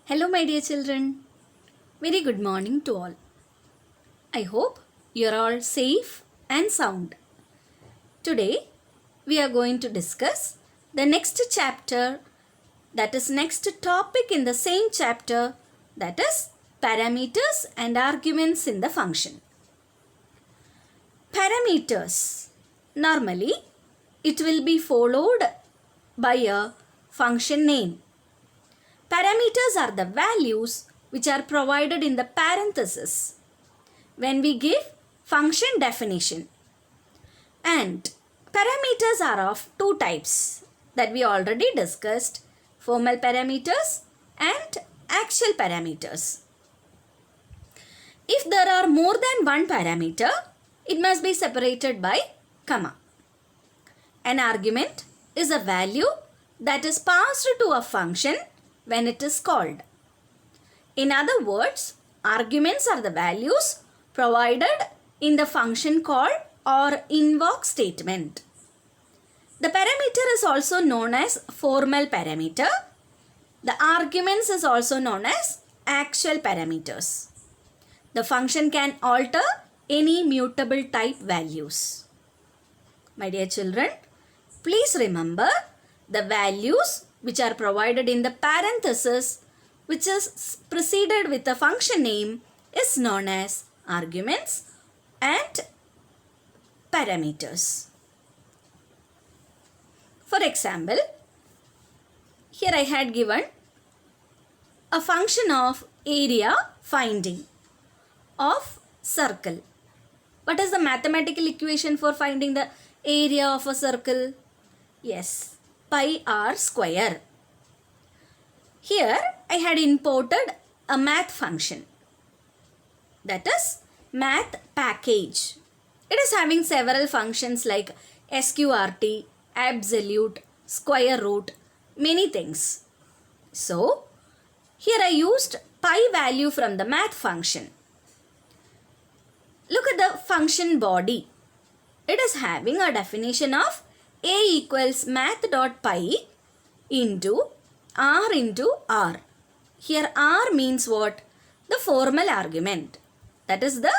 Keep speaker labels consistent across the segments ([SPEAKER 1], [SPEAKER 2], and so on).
[SPEAKER 1] Hello, my dear children. Very good morning to all. I hope you are all safe and sound. Today, we are going to discuss the next chapter, that is, next topic in the same chapter, that is, parameters and arguments in the function. Parameters. Normally, it will be followed by a function name. Parameters are the values which are provided in the parenthesis when we give function definition. And parameters are of two types that we already discussed: formal parameters and actual parameters. If there are more than one parameter, it must be separated by comma. An argument is a value that is passed to a function when it is called. In other words, arguments are the values provided in the function call or invoke statement. The parameter is also known as formal parameter. The arguments is also known as actual parameters. The function can alter any mutable type values. My dear children, please remember the values which are provided in the parenthesis, which is preceded with a function name, is known as arguments and parameters. For example, here I had given a function of area finding of circle. What is the mathematical equation for finding the area of a circle? Yes, pi r square. Here I had imported a math function, that is math package. It is having several functions like sqrt, absolute, square root, many things. So here I used pi value from the math function. Look at the function body. It is having a definition of a equals math.pi into r into r. Here r means what? The formal argument. That is the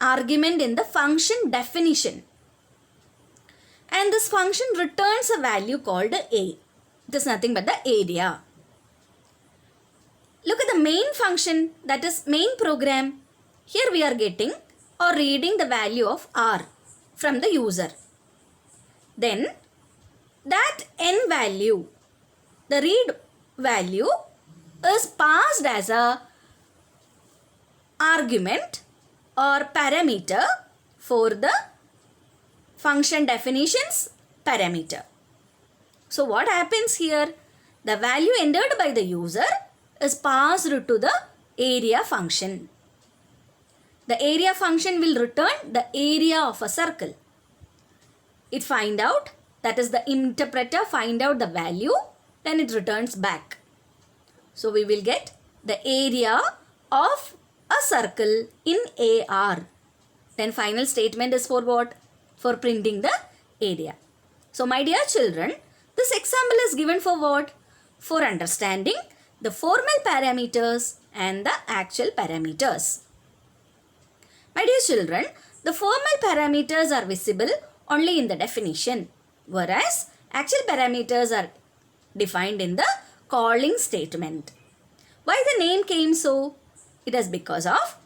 [SPEAKER 1] argument in the function definition. And this function returns a value called a. It is nothing but the area. Look at the main function, that is main program. Here we are getting or reading the value of r from the user. Then that n value, the read value, is passed as a argument or parameter for the function definitions parameter. So what happens here? The value entered by the user is passed to the area function. The area function will return the area of a circle. It find out, that is the interpreter find out the value, then it returns back. So we will get the area of a circle in AR. Then final statement is for what? For printing the area. So my dear children, this example is given for what? For understanding the formal parameters and the actual parameters. My dear children, the formal parameters are visible only in the definition, whereas actual parameters are defined in the calling statement. Why the name came so? It is because of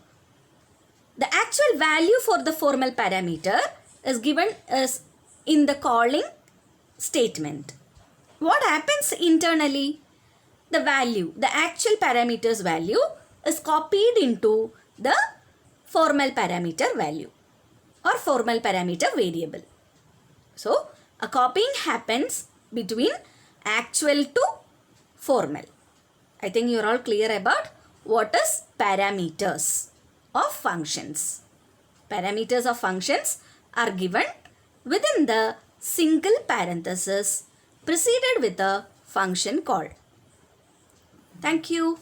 [SPEAKER 1] the actual value for the formal parameter is given as in the calling statement. What happens internally? The value, the actual parameter's value is copied into the formal parameter value or formal parameter variable. So, a copying happens between actual to formal. I think you are all clear about what is parameters of functions. Parameters of functions are given within the single parenthesis preceded with a function call. Thank you.